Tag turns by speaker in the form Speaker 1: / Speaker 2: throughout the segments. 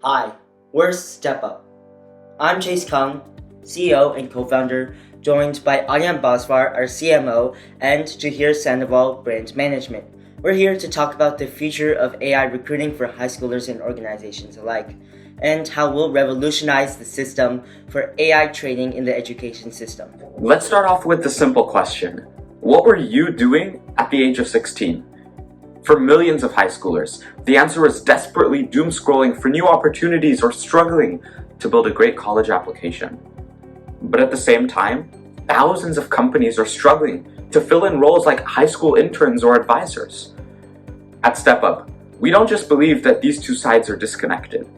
Speaker 1: Hi, we're Step Up. I'm Chase Kung, CEO and co-founder, joined by Adyant Bhasvar, our CMO, and Jahir Sandoval, brand management. We're here to talk about the future of AI recruiting for high schoolers and organizations alike, and how we'll revolutionize the system for AI training in the education system.
Speaker 2: Let's start off with the simple question. What were you doing at the age of 16? For millions of high schoolers, the answer was desperately doom scrolling for new opportunities or struggling to build a great college application. But at the same time, thousands of companies are struggling to fill in roles like high school interns or advisors. At StepUp, we don't just believe that these two sides are disconnected.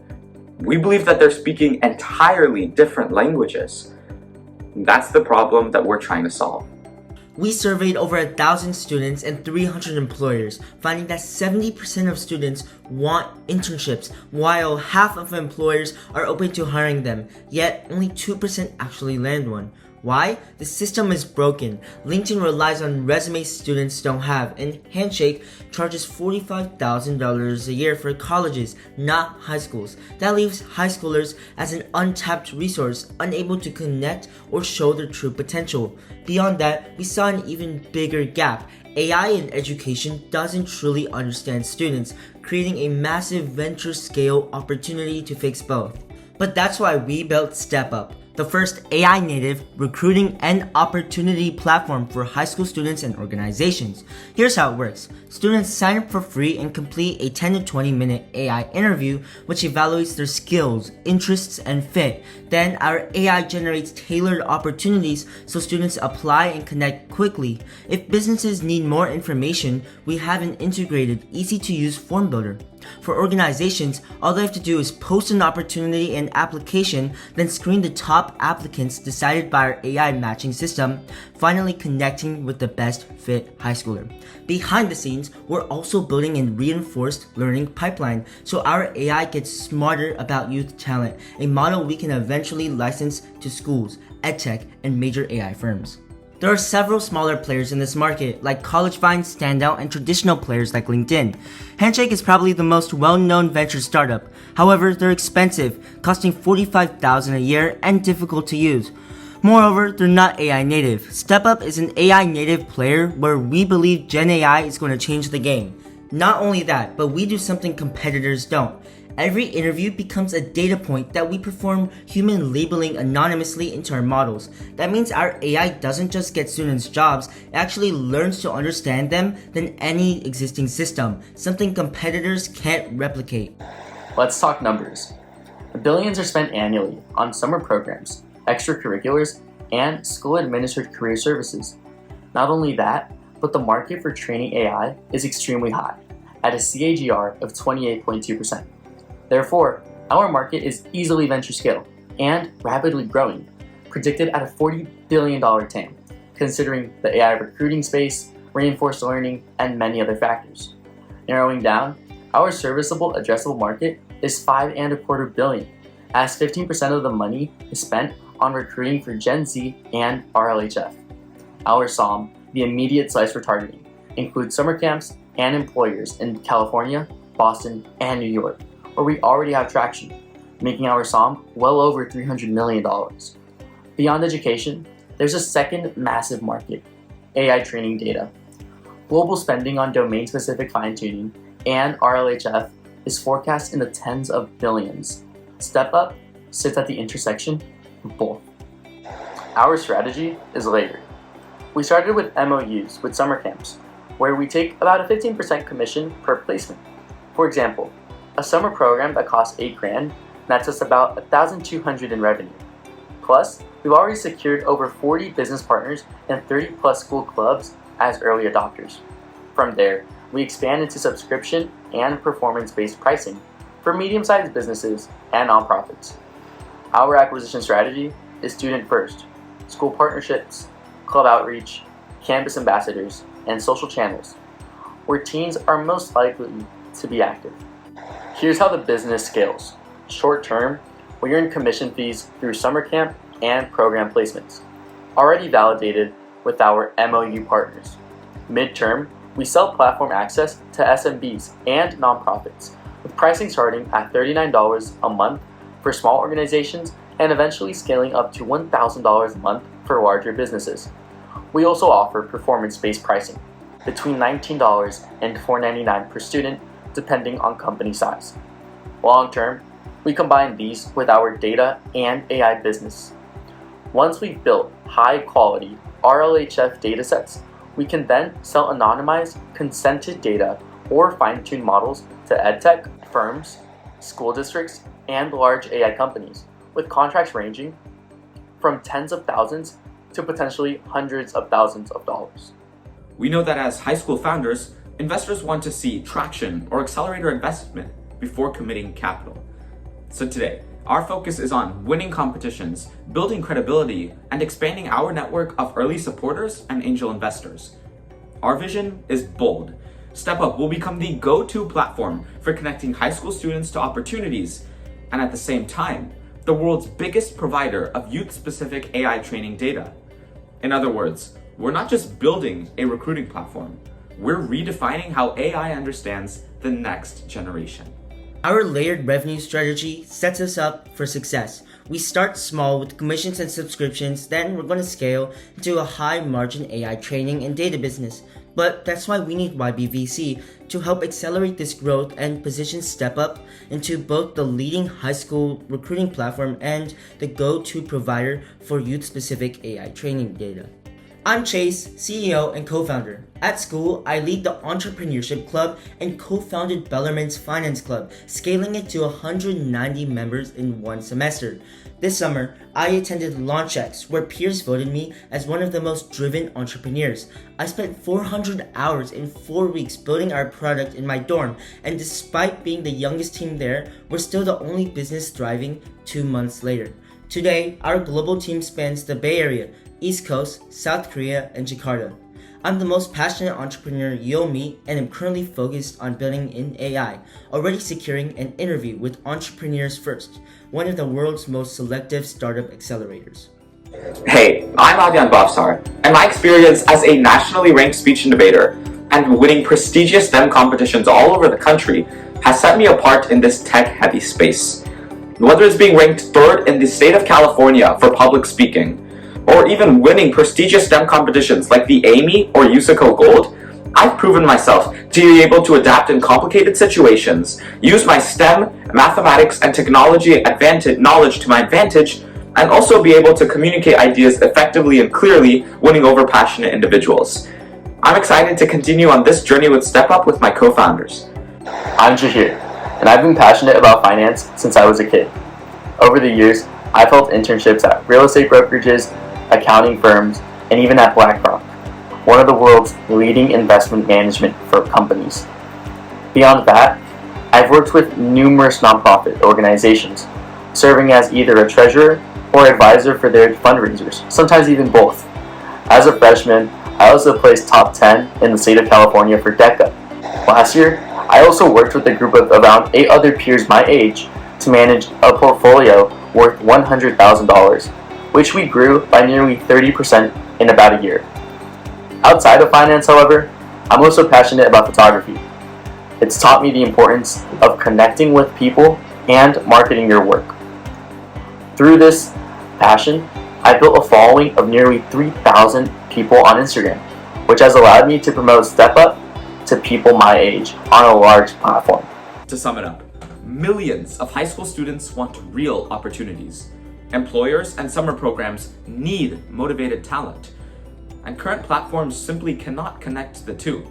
Speaker 2: We believe that they're speaking entirely different languages. That's the problem that we're trying to solve.
Speaker 1: We surveyed over 1,000 students and 300 employers, finding that 70% of students want internships, while half of employers are open to hiring them, yet only 2% actually land one. Why? The system is broken. LinkedIn relies on resumes students don't have, and Handshake charges $45,000 a year for colleges, not high schools. That leaves high schoolers as an untapped resource, unable to connect or show their true potential. Beyond that, we saw an even bigger gap. AI in education doesn't truly understand students, creating a massive venture-scale opportunity to fix both. But that's why we built StepUp, the first AI-native recruiting and opportunity platform for high school students and organizations. Here's how it works. Students sign up for free and complete a 10 to 20 minute AI interview, which evaluates their skills, interests, and fit. Then our AI generates tailored opportunities so students apply and connect quickly. If businesses need more information, we have an integrated, easy-to-use form builder. For organizations, all they have to do is post an opportunity and application, then screen the top applicants decided by our AI matching system, finally connecting with the best fit high schooler. Behind the scenes, we're also building a reinforced learning pipeline so our AI gets smarter about youth talent, a model we can eventually license to schools, edtech, and major AI firms. There are several smaller players in this market, like College Vine, Standout, and traditional players like LinkedIn. Handshake is probably the most well-known venture startup. However, they're expensive, costing $45,000 a year and difficult to use. Moreover, they're not AI native. StepUp is an AI native player where we believe Gen AI is going to change the game. Not only that, but we do something competitors don't. Every interview becomes a data point that we perform human labeling anonymously into our models. That means our AI doesn't just get students jobs, it actually learns to understand them than any existing system, something competitors can't replicate.
Speaker 3: Let's talk numbers. Billions are spent annually on summer programs, extracurriculars, and school-administered career services. Not only that, but the market for training AI is extremely high, at a CAGR of 28.2%. Therefore, our market is easily venture scale and rapidly growing, predicted at a $40 billion TAM, considering the AI recruiting space, reinforced learning, and many other factors. Narrowing down, our serviceable addressable market is $5.25 billion, as 15% of the money is spent on recruiting for Gen Z and RLHF. Our SOM, the immediate slice we're targeting, includes summer camps and employers in California, Boston, and New York, where we already have traction, making our SOM well over $300 million. Beyond education, there's a second massive market, AI training data. Global spending on domain-specific fine-tuning and RLHF is forecast in the tens of billions. StepUp sits at the intersection of both. Our strategy is layered. We started with MOUs with summer camps, where we take about a 15% commission per placement. For example, a summer program that costs $8,000 nets us about $1,200 in revenue. Plus, we've already secured over 40 business partners and 30 plus school clubs as early adopters. From there, we expand into subscription and performance-based pricing for medium-sized businesses and nonprofits. Our acquisition strategy is student first, school partnerships, club outreach, campus ambassadors, and social channels, where teens are most likely to be active. Here's how the business scales. Short term, we earn commission fees through summer camp and program placements, already validated with our MOU partners. Mid-term, we sell platform access to SMBs and nonprofits, with pricing starting at $39 a month for small organizations and eventually scaling up to $1,000 a month for larger businesses. We also offer performance-based pricing, between $19 and $4.99 per student, depending on company size. Long term, we combine these with our data and AI business. Once we've built high-quality RLHF datasets, we can then sell anonymized, consented data or fine-tuned models to edtech, firms, school districts, and large AI companies, with contracts ranging from tens of thousands to potentially hundreds of thousands of dollars.
Speaker 2: We know that as high school founders, investors want to see traction or accelerator investment before committing capital. So today, our focus is on winning competitions, building credibility, and expanding our network of early supporters and angel investors. Our vision is bold. StepUp will become the go-to platform for connecting high school students to opportunities, and at the same time, the world's biggest provider of youth-specific AI training data. In other words, we're not just building a recruiting platform, we're redefining how AI understands the next generation.
Speaker 1: Our layered revenue strategy sets us up for success. We start small with commissions and subscriptions, then we're going to scale into a high margin AI training and data business. But that's why we need YBVC to help accelerate this growth and position StepUp into both the leading high school recruiting platform and the go-to provider for youth-specific AI training data. I'm Chase, CEO and co-founder. At school, I lead the Entrepreneurship Club and co-founded Bellarmine's Finance Club, scaling it to 190 members in one semester. This summer, I attended LaunchX, where peers voted me as one of the most driven entrepreneurs. I spent 400 hours in 4 weeks building our product in my dorm, and despite being the youngest team there, we're still the only business thriving 2 months later. Today, our global team spans the Bay Area, East Coast, South Korea, and Jakarta. I'm the most passionate entrepreneur you'll meet and am currently focused on building in AI, already securing an interview with Entrepreneurs First, one of the world's most selective startup accelerators.
Speaker 2: Hey, I'm Adyant Bhasvar, and my experience as a nationally ranked speech and debater and winning prestigious STEM competitions all over the country has set me apart in this tech-heavy space. Whether it's being ranked third in the state of California for public speaking, or even winning prestigious STEM competitions like the Amy or USICO Gold, I've proven myself to be able to adapt in complicated situations, use my STEM, mathematics, and technology knowledge to my advantage, and also be able to communicate ideas effectively and clearly, winning over passionate individuals. I'm excited to continue on this journey with StepUp with my co-founders.
Speaker 3: I'm Jahir, and I've been passionate about finance since I was a kid. Over the years, I've held internships at real estate brokerages, accounting firms, and even at BlackRock, one of the world's leading investment management for companies. Beyond that, I've worked with numerous nonprofit organizations, serving as either a treasurer or advisor for their fundraisers, sometimes even both. As a freshman, I also placed top 10 in the state of California for DECA. Last year, I also worked with a group of around 8 other peers my age to manage a portfolio worth $100,000, which we grew by nearly 30% in about a year. Outside of finance, however, I'm also passionate about photography. It's taught me the importance of connecting with people and marketing your work. Through this passion, I built a following of nearly 3,000 people on Instagram, which has allowed me to promote StepUp to people my age on a large platform.
Speaker 2: To sum it up, millions of high school students want real opportunities. Employers and summer programs need motivated talent, and current platforms simply cannot connect the two.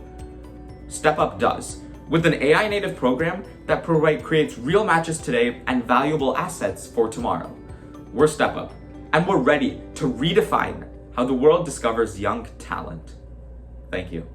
Speaker 2: StepUp does, with an AI-native program that creates real matches today and valuable assets for tomorrow. We're StepUp, and we're ready to redefine how the world discovers young talent. Thank you.